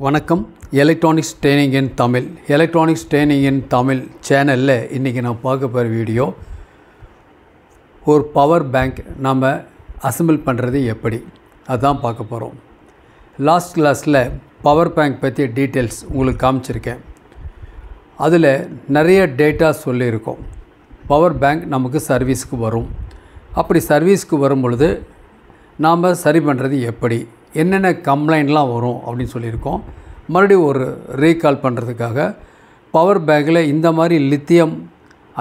வணக்கம். Electronics training இன் Tamil. Electronics training இன் தமிழ் சேனலில் இன்றைக்கி நான் பார்க்க போகிற வீடியோ, ஒரு பவர் பேங்க் நம்ம அசெம்பிள் பண்ணுறது எப்படி, அதுதான் பார்க்க போகிறோம். லாஸ்ட் கிளாஸில் பவர் பேங்க் பற்றி டீட்டெயில்ஸ் உங்களுக்கு காமிச்சிருக்கேன். அதில் நிறைய டேட்டா சொல்லியிருக்கோம். பவர் பேங்க் நமக்கு சர்வீஸ்க்கு வரும். அப்படி சர்வீஸ்க்கு வரும் பொழுது நாம் சரி பண்ணுறது எப்படி, என்னென்ன கம்ப்ளைண்ட்லாம் வரும் அப்படின்னு சொல்லியிருக்கோம். மறுபடியும் ஒரு ரீகால் பண்ணுறதுக்காக, பவர் பேங்கில் இந்த மாதிரி லித்தியம்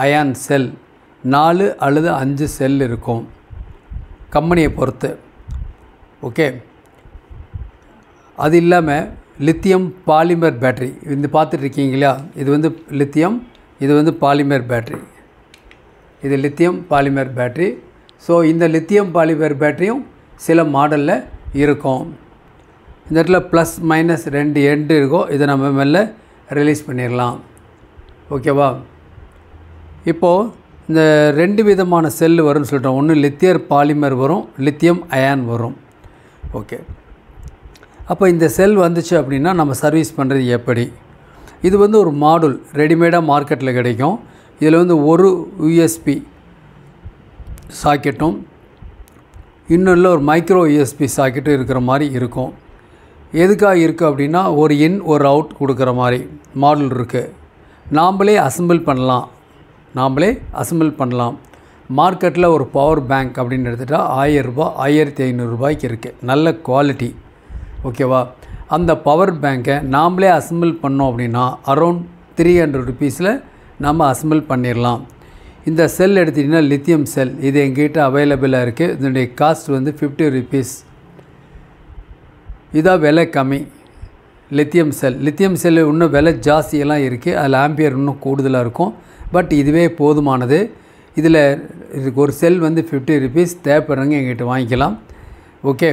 அயான் செல் 4 அல்லது 5 செல் இருக்கும், கம்பெனியை பொறுத்து. ஓகே, அது இல்லாமல் லித்தியம் பாலிமர் பேட்ரி இந்த பார்த்துட்ருக்கீங்களா, இது வந்து லித்தியம், இது வந்து பாலிமர் பேட்ரி, இது லித்தியம் பாலிமர் பேட்ரி. ஸோ இந்த லித்தியம் பாலிமர் பேட்டரியும் சில மாடலில் இருக்கும். இந்த இடத்துல ப்ளஸ் மைனஸ் 2 எண்டு இருக்கும். இதை நம்ம மெல்ல ரிலீஸ் பண்ணிடலாம். ஓகேவா? இப்போது இந்த 2 விதமான செல்லு வரும்னு சொல்லிட்டோம். ஒன்று லித்தியர் பாலிமர் வரும், லித்தியம் அயான் வரும். ஓகே, அப்போ இந்த செல் வந்துச்சு அப்படின்னா நம்ம சர்வீஸ் பண்ணுறது எப்படி? இது வந்து ஒரு மாடுல் ரெடிமேடாக மார்க்கெட்டில் கிடைக்கும். இதில் வந்து ஒரு யூஎஸ்பி சாக்கெட்டும் இன்னொரு ஒரு மைக்ரோ யூஎஸ்பி சாக்கெட்டும் இருக்கிற மாதிரி இருக்கும். எதுக்காக இருக்குது அப்படின்னா, ஒரு இன் ஒரு அவுட் கொடுக்குற மாதிரி மாடல் இருக்குது. நாம்ளே அசெம்பிள் பண்ணலாம். மார்க்கெட்டில் ஒரு பவர் பேங்க் அப்படின்னு எடுத்துகிட்டா 1000 ரூபாய் 1500 ரூபாய்க்கு இருக்குது, நல்ல குவாலிட்டி. ஓகேவா? அந்த பவர் பேங்க்கை நாம்ளே அசெம்பிள் பண்ணோம் அப்படின்னா அரௌண்ட் 300 ருபீஸில் நம்ம அசெம்பிள் பண்ணிடலாம். இந்த செல் எடுத்திங்கன்னா லித்தியம் செல், இது எங்கிட்ட அவைலபிளாக இருக்குது. இதனுடைய காஸ்ட் வந்து 50 ருபீஸ். இதான் விலை கம்மி. லித்தியம் செல் இன்னும் விலை ஜாஸ்தியெல்லாம் இருக்குது. அதில் ஆம்பியர் இன்னும் கூடுதலாக இருக்கும். பட் இதுவே போதுமானது. இதில் ஒரு செல் வந்து 50 ருபீஸ். தேவைப்படுறவங்க எங்கிட்ட வாங்கிக்கலாம். ஓகே,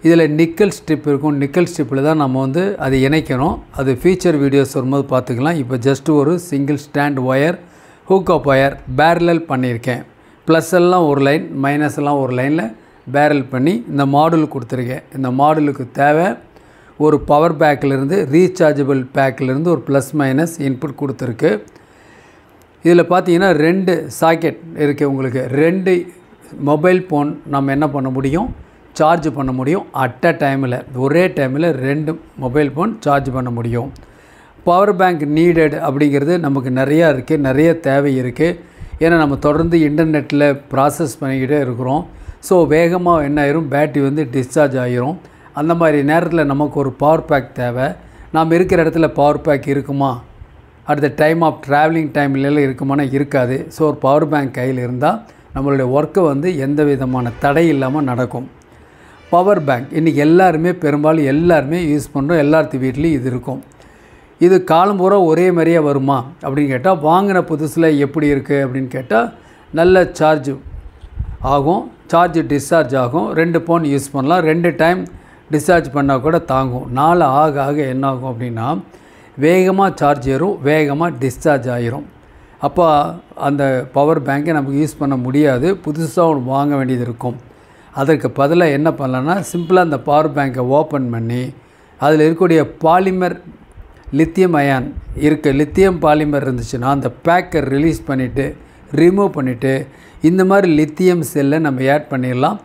இதில் நிக்கல் ஸ்ட்ரிப் இருக்கும். நிக்கல் ஸ்ட்ரிப்பில் தான் நம்ம வந்து அதை இணைக்கணும். அது ஃபீச்சர் வீடியோஸ் வரும்போது பார்த்துக்கலாம். இப்போ ஜஸ்ட்டு ஒரு single stand wire, hookup wire parallel பண்ணியிருக்கேன். ப்ளஸ் எல்லாம் ஒரு லைன், மைனஸ் எல்லாம் ஒரு லைனில் பேரல் பண்ணி இந்த மாடுல் கொடுத்துருக்கேன். இந்த மாடுலுக்கு தேவை ஒரு பவர் பேக்கிலிருந்து, ரீசார்ஜபிள் பேக்கிலிருந்து ஒரு ப்ளஸ் மைனஸ் இன்புட் கொடுத்துருக்கு. இதில் பார்த்தீங்கன்னா 2 சாக்கெட் இருக்குது. உங்களுக்கு 2 மொபைல் ஃபோன் நம்ம என்ன பண்ண முடியும், சார்ஜ் பண்ண முடியும். அட் அ டைமில், ஒரே டைமில் 2 மொபைல் ஃபோன் சார்ஜ் பண்ண முடியும். பவர் பேங்க் நீடட் அப்படிங்கிறது நமக்கு நிறையா இருக்குது, நிறைய தேவை இருக்குது. ஏன்னா நம்ம தொடர்ந்து இன்டர்நெட்டில் ப்ராசஸ் பண்ணிக்கிட்டே இருக்கிறோம். ஸோ வேகமாக என்ன ஆயிரும், பேட்ரி வந்து டிஸ்சார்ஜ் ஆகிரும். அந்த மாதிரி நேரத்தில் நமக்கு ஒரு பவர் பேக் தேவை. நாம் இருக்கிற இடத்துல பவர் பேக் இருக்குமா, அடுத்த டைம் ஆஃப் ட்ராவலிங் டைம்லாம் இருக்குமானா இருக்காது. ஸோ ஒரு பவர் பேங்க் கையில் இருந்தால் நம்மளுடைய ஒர்க்கை வந்து எந்த விதமான தடை இல்லாமல் நடக்கும். பவர் பேங்க் இன்றைக்கி பெரும்பாலும் எல்லாருமே யூஸ் பண்ணுறோம். எல்லாத்து வீட்லேயும் இது இருக்கும். இது காலம் பூரா ஒரே மாதிரியே வருமா அப்படின்னு கேட்டால், வாங்கின புதுசில் எப்படி இருக்குது அப்படின்னு கேட்டால், நல்ல சார்ஜ் ஆகும், சார்ஜ் டிஸ்சார்ஜ் ஆகும். 2 ஃபோன் யூஸ் பண்ணலாம். 2 டைம் டிஸ்சார்ஜ் பண்ணால் கூட தாங்கும். நாள் ஆக ஆக என்ன ஆகும் அப்படின்னா, வேகமாக சார்ஜ் ஏறும், வேகமாக டிஸ்சார்ஜ் ஆகிரும். அப்போ அந்த பவர் பேங்கை நமக்கு யூஸ் பண்ண முடியாது. புதுசாக ஒன்று வாங்க வேண்டியது இருக்கும். அதற்கு பதிலாக என்ன பண்ணலான்னா, சிம்பிளாக அந்த பவர் பேங்கை ஓப்பன் பண்ணி அதில் இருக்கக்கூடிய பாலிமர் லித்தியம் அயான் இருக்குது, லித்தியம் பாலிமர் இருந்துச்சுன்னா அந்த பேக்கை ரிமூவ் பண்ணிவிட்டு இந்த மாதிரி லித்தியம் செல்லை நம்ம ஆட் பண்ணிடலாம்.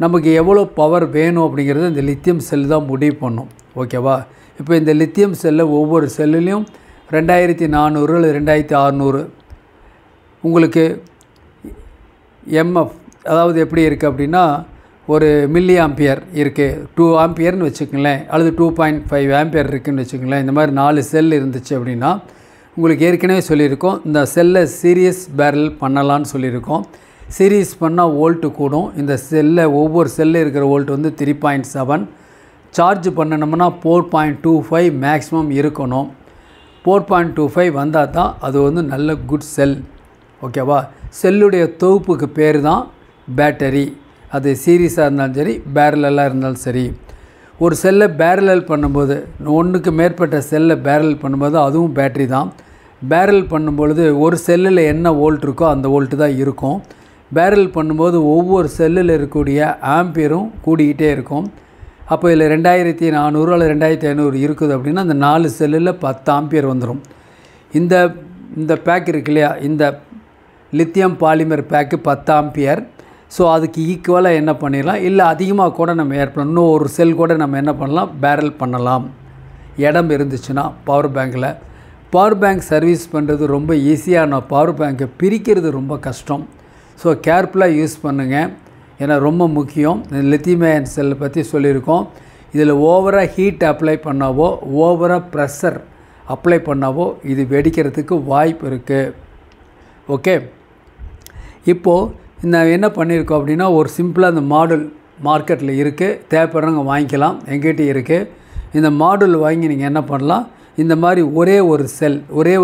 நமக்கு எவ்வளோ பவர் வேணும் அப்படிங்கிறது இந்த லித்தியம் செல் தான் முடிவு பண்ணும். ஓகேவா? இப்போ இந்த லித்தியம் செல்லை ஒவ்வொரு செல்லுலேயும் 2400 அல்லது 2600 உங்களுக்கு எம்எஃப், அதாவது எப்படி இருக்குது அப்படின்னா, ஒரு மில்லி ஆம்பியர் இருக்குது, 2 ஆம்பியர்னு வச்சுக்கங்களேன், அல்லது 2.5 ஆம்பியர் இருக்குதுன்னு வச்சுக்கங்களேன். இந்த மாதிரி 4 செல் இருந்துச்சு அப்படின்னா, உங்களுக்கு ஏற்கனவே சொல்லியிருக்கோம், இந்த செல்லை சீரியஸ் பேரல் பண்ணலான்னு சொல்லியிருக்கோம். சீரியஸ் பண்ணால் வோல்ட்டு கூடும். இந்த ஒவ்வொரு செல்லில் இருக்கிற வோல்ட் வந்து 3.7. சார்ஜ் பண்ணணும்னா 4.25 மேக்ஸிமம் இருக்கணும். 4.25 வந்தால் தான் அது வந்து நல்ல குட் செல். ஓகேவா? செல்லுடைய தொகுப்புக்கு பேர் தான் பேட்டரி. அது சீரியஸாக இருந்தாலும் சரி, பேரலெல்லாம் இருந்தாலும் சரி. ஒரு செல்லை பேரலல் பண்ணும்போது, ஒன்றுக்கு மேற்பட்ட செல்லை பேரல் பண்ணும்போது அதுவும் பேட்ரி தான். பேரல் பண்ணும்பொழுது ஒரு செல்லில் என்ன வோல்ட் இருக்கோ அந்த வோல்ட்டு தான் இருக்கும். பேரல் பண்ணும்போது ஒவ்வொரு செல்லில் இருக்கக்கூடிய ஆம்பியரும் கூடிக்கிட்டே இருக்கும். அப்போ இதில் 2400 அல்லது 2500 இருக்குது அப்படின்னா அந்த 4 செல்லில் 10 ஆம்பியர் வந்துடும். இந்த பேக் இருக்கு இல்லையா, இந்த lithium polymer pack 10 ampere. So அதுக்கு ஈக்குவலாக என்ன பண்ணிடலாம், இல்லை அதிகமாக கூட நம்ம ஏட் பண்ணலாம். இன்னும் ஒரு செல் கூட நம்ம என்ன பண்ணலாம், பேரல் பண்ணலாம் இடம் இருந்துச்சுன்னா. பவர் பேங்க் சர்வீஸ் பண்ணுறது ரொம்ப ஈஸியான, பவர் பேங்க்கை பிரிக்கிறது ரொம்ப கஷ்டம். ஸோ கேர்ஃபுல்லாக யூஸ் பண்ணுங்கள், ஏன்னா ரொம்ப முக்கியம். லித்தியம் அயன் செல்லை பற்றி சொல்லியிருக்கோம். இதில் ஓவராக ஹீட் அப்ளை பண்ணாவோ ஓவராக ப்ரெஷர் அப்ளை பண்ணாவோ இது வெடிக்கிறதுக்கு வாய்ப்பு இருக்குது. ஓகே, இப்போது நான் என்ன பண்ணியிருக்கோம் அப்படின்னா, ஒரு சிம்பிளாக அந்த மாடல் மார்க்கெட்டில் இருக்குது, தேவைப்படுறவங்க வாங்கிக்கலாம். எங்கிட்ட இருக்குது. இந்த மாடல் வாங்கி நீங்கள் என்ன பண்ணலாம், இந்த மாதிரி ஒரே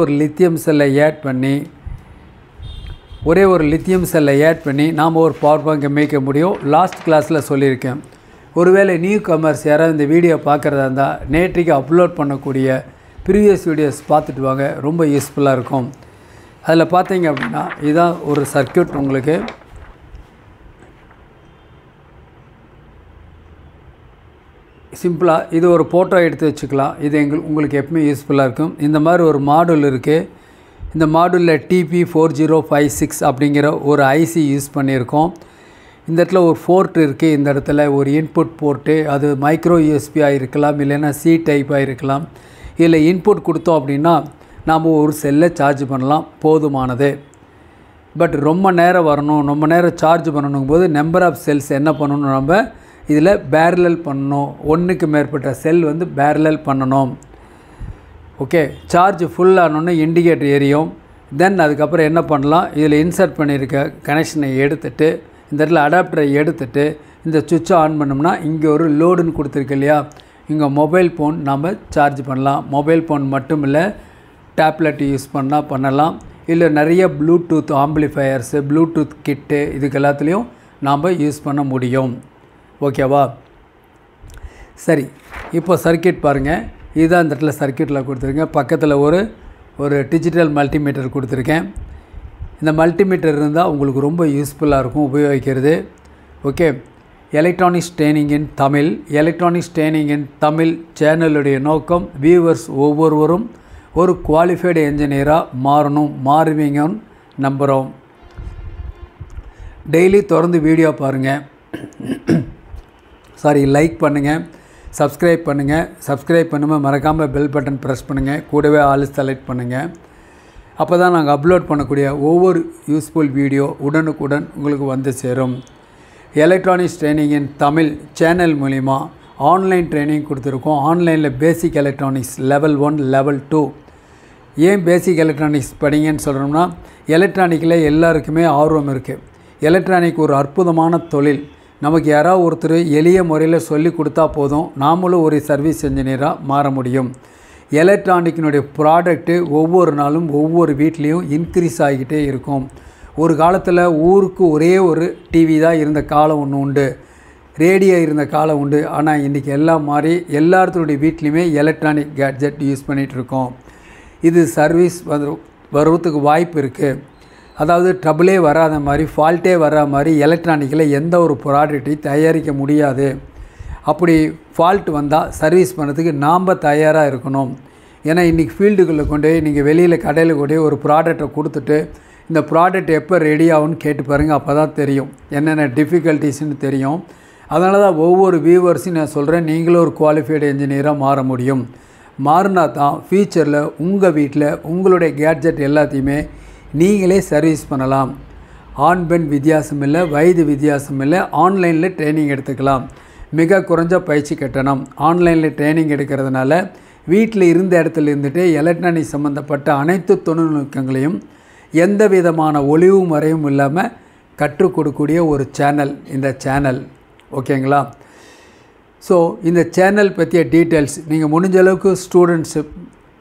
ஒரு லித்தியம் செல்லை ஆட் பண்ணி நாம் ஒரு பவர் பேங்கை மேய்க்க முடியும். லாஸ்ட் கிளாஸில் சொல்லியிருக்கேன். ஒருவேளை நியூ கமர்ஸ் யாராவது இந்த வீடியோ பார்க்குறதா இருந்தால் நேற்றைக்கு அப்லோட் பண்ணக்கூடிய ப்ரீவியஸ் வீடியோஸ் பார்த்துட்டு வாங்க, ரொம்ப யூஸ்ஃபுல்லாக இருக்கும். அதில் பார்த்தீங்க அப்படின்னா இதுதான் ஒரு சர்க்யூட். உங்களுக்கு சிம்பிளாக இது ஒரு ஃபோட்டோ எடுத்து வச்சுக்கலாம். இது உங்களுக்கு எப்பவுமே யூஸ்ஃபுல்லாக இருக்கும். இந்த மாதிரி ஒரு மாடல் இருக்குது. இந்த மாடலில் TP4056 அப்படிங்கிற ஒரு ஐசி யூஸ் பண்ணியிருக்கோம். இந்த இடத்துல ஒரு போர்ட் இருக்குது. இந்த இடத்துல ஒரு இன்புட் போர்ட்டு, அது மைக்ரோ யூஎஸ்பியாக இருக்கலாம், இல்லைன்னா சி டைப்பாக இருக்கலாம். இதில் இன்புட் கொடுத்தோம் அப்படின்னா நாம் ஒரு செல்லை சார்ஜ் பண்ணலாம், போதுமானது. பட் ரொம்ப நேரம் வரணும், ரொம்ப நேரம் சார்ஜ் பண்ணணும் போது நம்பர் ஆஃப் செல்ஸ் என்ன பண்ணணும், நம்ம இதில் பேரலல் பண்ணணும். ஒன்றுக்கு மேற்பட்ட செல் வந்து பேரலல் பண்ணணும். ஓகே, சார்ஜ் ஃபுல்லானோன்னு இண்டிகேட்டர் எரியும். தென் அதுக்கப்புறம் என்ன பண்ணலாம், இதில் இன்சர்ட் பண்ணியிருக்க கனெக்ஷனை எடுத்துகிட்டு இந்த இடத்துல அடாப்டரை எடுத்துகிட்டு இந்த சுவிட்சை ஆன் பண்ணோம்னா இங்கே ஒரு லோடுன்னு கொடுத்துருக்கு இல்லையா, இங்கே மொபைல் ஃபோன் நாம் சார்ஜ் பண்ணலாம். மொபைல் ஃபோன் மட்டும் இல்லை, டேப்லெட் யூஸ் பண்ணலாம். இல்லை நிறைய ப்ளூடூத் ஆம்பிளிஃபயர்ஸு, ப்ளூடூத் கிட்டு, இதுக்கு எல்லாத்துலேயும் நாம் யூஸ் பண்ண முடியும். ஓகேவா? சரி, இப்போ சர்க்கியூட் பாருங்கள். இதுதான் இந்த இடத்துல சர்க்கியூட்டில் கொடுத்துருக்கேன். பக்கத்தில் ஒரு டிஜிட்டல் மல்டிமீட்டர் கொடுத்துருக்கேன். இந்த மல்டிமீட்டர் இருந்தால் உங்களுக்கு ரொம்ப யூஸ்ஃபுல்லாக இருக்கும் உபயோகிக்கிறது. Okay, electronics training in Tamil சேனலுடைய நோக்கம் வியூவர்ஸ் ஒவ்வொருவரும் ஒரு குவாலிஃபைடு என்ஜினியராக மாறுவீங்கன்னு நம்புகிறோம். டெய்லி தொடர்ந்து வீடியோ பாருங்கள், லைக் பண்ணுங்கள், சப்ஸ்கிரைப் பண்ணுங்கள். மறக்காமல் பெல் பட்டன் ப்ரெஸ் பண்ணுங்கள். கூடவே ஆல் செலக்ட் பண்ணுங்கள். அப்போ தான் நாங்கள் அப்லோட் பண்ணக்கூடிய ஒவ்வொரு யூஸ்ஃபுல் வீடியோ உடனுக்குடன் உங்களுக்கு வந்து சேரும். Electronics training in Tamil channel மூலிமா ஆன்லைன் ட்ரைனிங் கொடுத்துருக்கோம். ஆன்லைனில் பேசிக் எலக்ட்ரானிக்ஸ் லெவல் 1 லெவல் 2. ஏன் பேசிக் எலக்ட்ரானிக்ஸ் படிங்கன்னு சொல்கிறோம்னா, எலக்ட்ரானிக்கில் எல்லாருக்குமே ஆர்வம் இருக்குது. எலக்ட்ரானிக் ஒரு அற்புதமான தொழில். நமக்கு யாராவது ஒருத்தர் எளிய முறையில் சொல்லி கொடுத்தா போதும், நாமளும் ஒரு சர்வீஸ் இன்ஜினியராக மாற முடியும். எலக்ட்ரானிக்கினுடைய ப்ராடக்ட்டு ஒவ்வொரு நாளும் ஒவ்வொரு வீட்லேயும் இன்க்ரீஸ் ஆகிக்கிட்டே இருக்கும். ஒரு காலத்தில் ஊருக்கு ஒரே ஒரு டிவி தான் இருந்த காலம் ஒன்று உண்டு, ரேடியோ இருந்த காலம் உண்டு. ஆனால் இன்றைக்கி எல்லாம் மாறி எல்லாத்துடைய வீட்லேயுமே எலக்ட்ரானிக் கேட்ஜெட் யூஸ் பண்ணிகிட்ருக்கோம். இது சர்வீஸ் வருவதுக்கு வாய்ப்பு இருக்குது. அதாவது ட்ரபிளே வராத மாதிரி, ஃபால்ட்டே வராத மாதிரி எலக்ட்ரானிக்கில் எந்த ஒரு ப்ராடக்ட்டையும் தயாரிக்க முடியாது. அப்படி ஃபால்ட் வந்தால் சர்வீஸ் பண்ணுறதுக்கு நாம் தயாராக இருக்கணும். ஏன்னா இன்றைக்கி ஃபீல்டுக்குள்ளே கொண்டு நீங்கள் வெளியில் கடையில் கொண்டு ஒரு ப்ராடக்டை கொடுத்துட்டு இந்த ப்ராடக்ட் எப்போ ரெடி ஆகும்னு கேட்டு பாருங்கள். அப்போ தான் தெரியும் என்னென்ன டிஃபிகல்ட்டிஸ்ன்னு தெரியும். அதனால தான் ஒவ்வொரு வியூவர்ஸையும் நான் சொல்கிறேன், நீங்களும் ஒரு குவாலிஃபைடு என்ஜினியராக மாற முடியும். மாறினா தான் ஃபியூச்சரில் உங்கள் வீட்டில் உங்களுடைய கேட்ஜெட் எல்லாத்தையுமே நீங்களே சர்வீஸ் பண்ணலாம். ஆண் பெண் வித்தியாசம் இல்லை, வயது வித்தியாசம் இல்லை. ஆன்லைனில் ட்ரைனிங் எடுத்துக்கலாம். மிக குறைஞ்ச பயிற்சி கட்டணம். ஆன்லைனில் ட்ரைனிங் எடுக்கிறதுனால வீட்டில் இருந்த இடத்துல இருந்துட்டு எலக்ட்ரானிக் சம்மந்தப்பட்ட அனைத்து தொழில்நுட்பங்களையும் எந்த விதமான ஒளிவு மறைவும் இல்லாமல் கற்றுக் கொடுக்கக்கூடிய ஒரு சேனல் இந்த சேனல். ஓகேங்களா? ஸோ இந்த சேனல் பற்றிய டீட்டெயில்ஸ் நீங்கள் முடிஞ்ச அளவுக்கு students,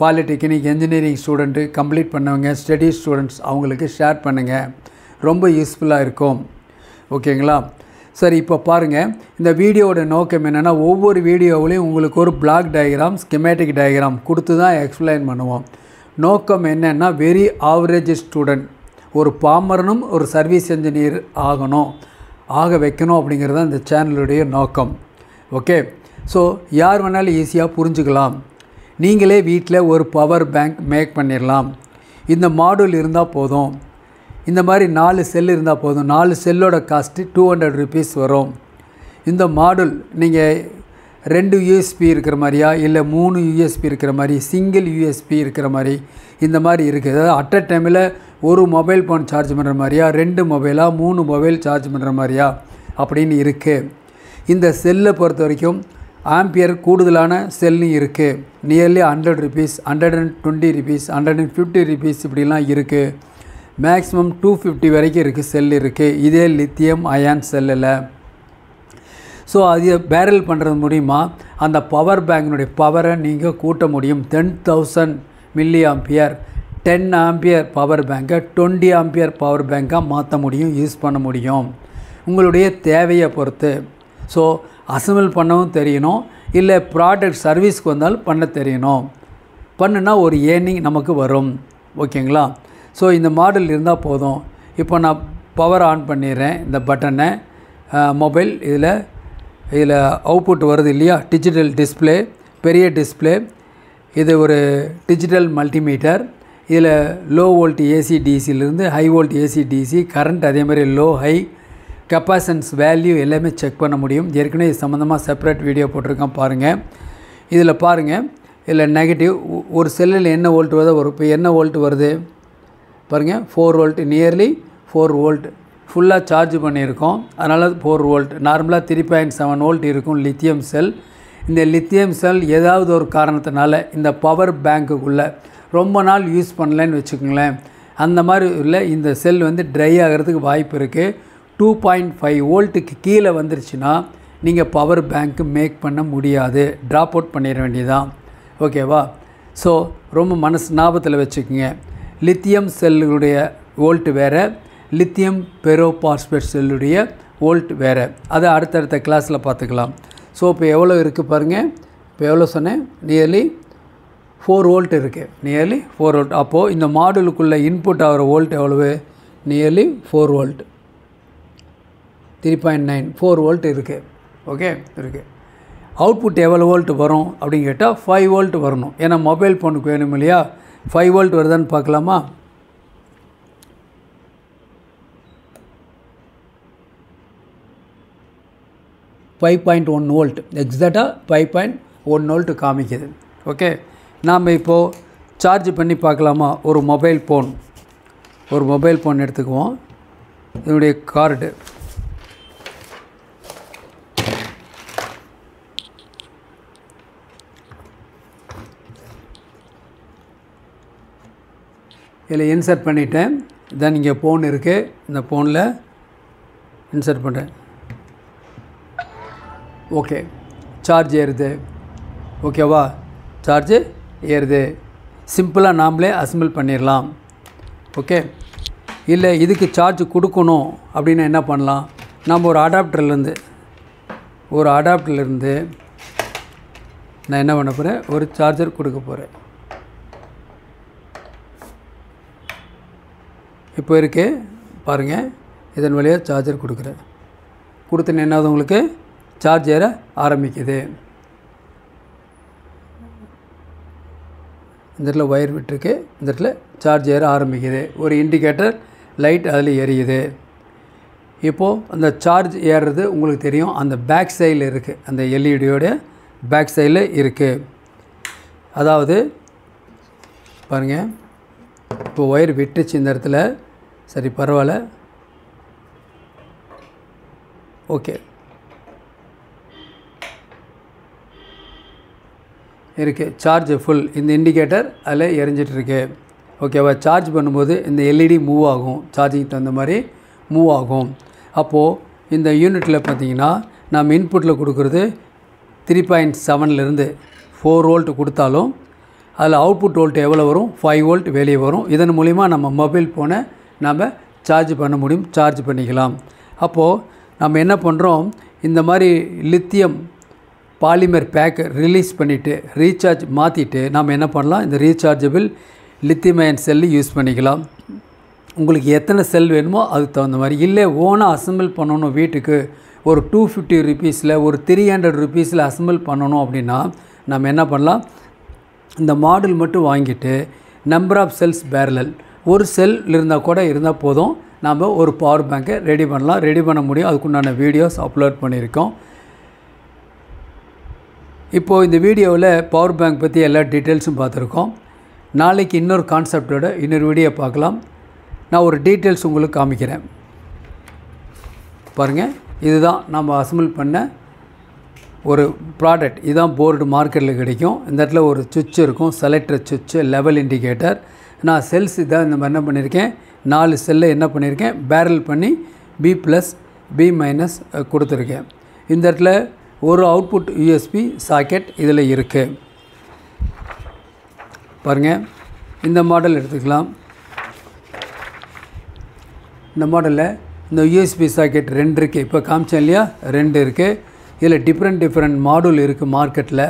polytechnic engineering student, complete பண்ணவங்க, ஸ்டடி ஸ்டூடெண்ட்ஸ் அவங்களுக்கு ஷேர் பண்ணுங்கள். ரொம்ப யூஸ்ஃபுல்லாக இருக்கும். ஓகேங்களா? சரி, இப்போ பாருங்கள், இந்த வீடியோவோட நோக்கம் என்னென்னா, ஒவ்வொரு வீடியோவிலையும் உங்களுக்கு ஒரு பிளாக் டயக்ராம், ஸ்கெமேட்டிக் டயக்ராம் கொடுத்து தான் எக்ஸ்பிளைன் பண்ணுவோம். நோக்கம் என்னென்னா, வெரி ஆவரேஜ் ஸ்டூடெண்ட், ஒரு பாமரனும் ஒரு சர்வீஸ் இன்ஜினியர் ஆக வைக்கணும் அப்படிங்கிறது தான் இந்த சேனலுடைய நோக்கம். ஓகே, ஸோ யார் வேணாலும் ஈஸியாக புரிஞ்சுக்கலாம். நீங்களே வீட்டில் ஒரு பவர் பேங்க் மேக் பண்ணிடலாம். இந்த மாடல் இருந்தால் போதும். இந்த மாதிரி 4 செல் இருந்தால் போதும். 4 செல்லோட காஸ்ட்டு 200 rupees வரும். இந்த மாடல் நீங்கள் 2 USB இருக்கிற மாதிரியா இல்லை 3 USB இருக்கிற மாதிரி, சிங்கிள் USB இருக்கிற மாதிரி, இந்த மாதிரி இருக்குது. அதாவது அட் அ டைமில் ஒரு மொபைல் ஃபோன் சார்ஜ் பண்ணுற மாதிரியா, 2 மொபைலா 3 மொபைல் சார்ஜ் பண்ணுற மாதிரியா அப்படின்னு இருக்குது. இந்த செல்லை பொறுத்த வரைக்கும் ஆம்பியர் கூடுதலான செல்லும் இருக்குது. நியர்லி 100 rupees, 120 rupees, 150 rupees இப்படிலாம் இருக்குது. மேக்ஸிமம் 250 வரைக்கும் இருக்குது செல் இருக்குது. இதே லித்தியம் அயான் செல்லில். ஸோ அது பேரல் பண்ணுறது மூலிமா அந்த பவர் பேங்கினுடைய பவரை நீங்கள் கூட்ட முடியும். 10,000 mAh 10 ஆம்பியர் பவர் பேங்கை 20 ஆம்பியர் பவர் பேங்காக மாற்ற முடியும், யூஸ் பண்ண முடியும் உங்களுடைய தேவையை பொறுத்து. ஸோ அசம்பிள் பண்ணவும் தெரியணும், இல்லை ப்ராடக்ட் சர்வீஸ்க்கு வந்தாலும் பண்ண தெரியணும். பண்ணுனா ஒரு ஏர்னிங் நமக்கு வரும். ஓகேங்களா? ஸோ இந்த மாடல் இருந்தால் போதும். இப்போ நான் பவர் ஆன் பண்ணிடுறேன். இந்த பட்டனை மொபைல் இதில் அவுட்புட் வருது இல்லையா, டிஜிட்டல் டிஸ்பிளே, பெரிய டிஸ்பிளே. இது ஒரு டிஜிட்டல் மல்டிமீட்டர். இதில் லோ வோல்ட் ஏசி டிசியிலேருந்து high volt AC DC, current அதே மாதிரி லோ ஹை, கெப்பாசிட்டன்ஸ் வேல்யூ எல்லாமே செக் பண்ண முடியும். ஏற்கனவே இது சம்மந்தமாக செப்பரேட் வீடியோ போட்டிருக்கேன் பாருங்கள். இதில் பாருங்கள், இதில் நெகட்டிவ் ஒரு செல்லில் என்ன வோல்ட் வருதோ வரும். இப்போ என்ன வோல்ட் வருது பாருங்கள், 4 வோல்ட், நியர்லி 4 வோல்ட் ஃபுல்லாக சார்ஜ் பண்ணியிருக்கோம். அதனால் 4 வோல்ட். நார்மலாக 3.7 வோல்ட் இருக்கும் லித்தியம் செல். இந்த லித்தியம் செல் ஏதாவது ஒரு காரணத்தினால இந்த பவர் பேங்க்குள்ளே ரொம்ப நாள் யூஸ் பண்ணலன்னு வச்சுக்கோங்களேன், அந்த மாதிரி இல்லை இந்த செல் வந்து ட்ரை ஆகிறதுக்கு வாய்ப்பு இருக்குது. 2.5 வோல்ட்டுக்கு கீழே வந்துருச்சுன்னா நீங்கள் பவர் பேங்க்கு மேக் பண்ண முடியாது, ட்ராப் அவுட் பண்ணிட வேண்டியதான். ஓகேவா? ஸோ ரொம்ப ஞாபகத்தில் வச்சுக்கோங்க. லித்தியம் செல்லுடைய வோல்ட் வேறு, லித்தியம் பெரோபாஸ்பேட் செல்லுடைய வோல்ட் வேறு. அதை அடுத்தடுத்த கிளாஸில் பார்த்துக்கலாம். ஸோ இப்போ எவ்வளோ இருக்குது பாருங்கள். இப்போ எவ்வளோ சொன்னேன், நியர்லி 4 வோல்ட் இருக்குது. Nearly 4 volt. அப்போது இந்த மாடுலுக்குள்ளே இன்புட் ஆகிற வோல்ட் எவ்வளவு, நியர்லி 4 வோல்ட், 3.9 4 வோல்ட் இருக்குது. ஓகே இருக்குது. அவுட்புட் எவ்வளோ வோல்ட் வரும் அப்படின்னு கேட்டால் 5 வோல்ட் வரணும். ஏன்னா மொபைல் ஃபோனுக்கு வேணும் இல்லையா. 5 வோல்ட் வருதான்னு பார்க்கலாமா? $5.1 வோல்ட், எக்ஸாக்டாக 5.1 வோல்ட் காமிக்குது. ஓகே, நாம் இப்போது சார்ஜ் பண்ணி பார்க்கலாமா? ஒரு மொபைல் ஃபோன் எடுத்துக்குவோம். இதனுடைய கார்டு இதில் இன்சர்ட் பண்ணிவிட்டேன். இதான் இங்கே ஃபோன் இருக்குது. இந்த ஃபோனில் இன்சர்ட் பண்ணுறேன். ஓகே, சார்ஜ் ஏறுது. ஓகேவா? சார்ஜு ஏறுது. சிம்பிளாக நாமளே அசம்பிள் பண்ணிடலாம். ஓகே, இல்லை இதுக்கு சார்ஜ் கொடுக்கணும் அப்படின்னா என்ன பண்ணலாம்? நம்ம ஒரு அடாப்டர்லேருந்து நான் என்ன பண்ண போகிறேன், ஒரு சார்ஜர் கொடுக்க போகிறேன். இப்போ இருக்குது பாருங்கள், இதன் வழியாக சார்ஜர் கொடுக்குறேன். கொடுத்தேன்னு என்னாவது உங்களுக்கு சார்ஜ் ஏற ஆரம்பிக்குது. இந்த இடத்துல ஒயர் விட்டுருக்கு, இந்த இடத்துல சார்ஜ் ஏற ஆரம்பிக்குது. ஒரு இண்டிகேட்டர் லைட் அதில் எரியுது. இப்போது அந்த சார்ஜ் ஏறுறது உங்களுக்கு தெரியும், அந்த பேக் சைடில் இருக்குது, அந்த எல்இடியோட பேக் சைடில் இருக்குது. அதாவது பாருங்கள், இப்போ ஒயர் விட்டுச்சு இந்த இடத்துல. சரி, பரவாயில்ல. ஓகே, இருக்குது. Charge full. இந்த இண்டிகேட்டர் அதில் எரிஞ்சிட்ருக்கு. ஓகேவா? சார்ஜ் பண்ணும்போது இந்த எல்இடி மூவ் ஆகும், சார்ஜிங் தகுந்த மாதிரி மூவ் ஆகும். அப்போது இந்த யூனிட்டில் பார்த்திங்கன்னா நம்ம இன்புட்டில் கொடுக்குறது 3.7லேருந்து 4 வோல்ட் கொடுத்தாலும் அதில் அவுட்புட் வோல்ட் எவ்வளோ வரும், 5 வோல்ட் வெளியே வரும். இதன் மூலிமா நம்ம மொபைல் ஃபோனை நம்ம சார்ஜ் பண்ண முடியும், சார்ஜ் பண்ணிக்கலாம். அப்போது நம்ம என்ன பண்ணுறோம், இந்த மாதிரி லித்தியம் பாலிமர் பேக்கை ரிலீஸ் பண்ணிவிட்டு ரீசார்ஜ் மாற்றிட்டு நம்ம என்ன பண்ணலாம், இந்த rechargeable lithium ion cell use பண்ணிக்கலாம். உங்களுக்கு எத்தனை செல் வேணுமோ அதுக்கு தகுந்த மாதிரி. இல்லை ஓனாக அசம்பிள் பண்ணணும் வீட்டுக்கு, ஒரு 250 ருபீஸில் ஒரு 300 ருபீஸில் அசம்பிள் பண்ணணும் அப்படின்னா நம்ம என்ன பண்ணலாம், இந்த மாடல் மட்டும் வாங்கிட்டு நம்பர் ஆஃப் செல்ஸ் பேரலல் ஒரு செல் இருந்தால் கூட இருந்தால் போதும், நாம் ஒரு பவர் பேங்கை ரெடி பண்ணலாம். ரெடி பண்ண முடியும். அதுக்குண்டான வீடியோஸ் அப்லோட் பண்ணியிருக்கோம். இப்போது இந்த வீடியோவில் பவர் பேங்க் பற்றி எல்லா டீட்டெயில்ஸும் பார்த்துருக்கோம். நாளைக்கு இன்னொரு கான்செப்டோட இன்னொரு வீடியோ பார்க்கலாம். நான் ஒரு டீட்டெயில்ஸ் உங்களுக்கு காமிக்கிறேன் பாருங்கள். இதுதான் நம்ம அசம்பிள் பண்ண ஒரு ப்ராடக்ட். இதுதான் போர்டு மார்க்கெட்டில் கிடைக்கும். இந்த இடத்துல ஒரு சுவிட்ச் இருக்கும், செலக்டர் சுவிட்ச், லெவல் இண்டிகேட்டர். நான் செல்ஸ் இதான் இந்த மாதிரி என்ன பண்ணியிருக்கேன், 4 செல்லை என்ன பண்ணியிருக்கேன், பேரல் பண்ணி B+ B- கொடுத்துருக்கேன். இந்த இடத்துல ஒரு அவுட்புட் USB சாக்கெட் இதில் இருக்குது பாருங்கள். இந்த மாடல் எடுத்துக்கலாம். இந்த மாடலில் இந்த USB சாக்கெட் 2 இருக்குது. இப்போ காமிச்சேன் இல்லையா, 2 இருக்குது. இதில் டிஃப்ரெண்ட் மாடல் இருக்குது. மார்க்கெட்டில்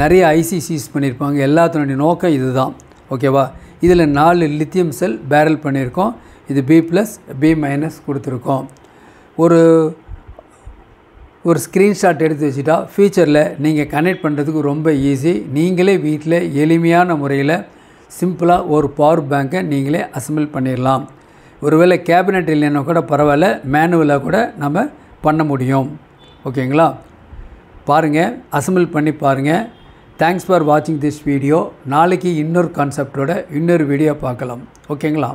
நிறைய ICs யூஸ் பண்ணியிருப்பாங்க. எல்லாத்தினுடைய நோக்கம் இது தான். ஓகேவா. இதில் 4 லித்தியம் செல் பேரல் பண்ணியிருக்கோம். இது B+ B- கொடுத்துருக்கோம். ஒரு ஸ்க்ரீன்ஷாட் எடுத்து வச்சுட்டா ஃபியூச்சரில் நீங்கள் கனெக்ட் பண்ணுறதுக்கு ரொம்ப ஈஸி. நீங்களே வீட்டில் எளிமையான முறையில் சிம்பிளாக ஒரு பவர் பேங்கை நீங்களே அசம்பிள் பண்ணிடலாம். ஒருவேளை கேபினெட் இல்லைன்னா கூட பரவாயில்ல, மேனுவலாக கூட நம்ம பண்ண முடியும். ஓகேங்களா. பாருங்கள், அசம்பிள் பண்ணி பாருங்கள். தேங்க்ஸ் ஃபார் வாட்சிங் திஸ் வீடியோ. நாளைக்கு இன்னொரு கான்செப்டோட இன்னொரு வீடியோ பார்க்கலாம். ஓகேங்களா.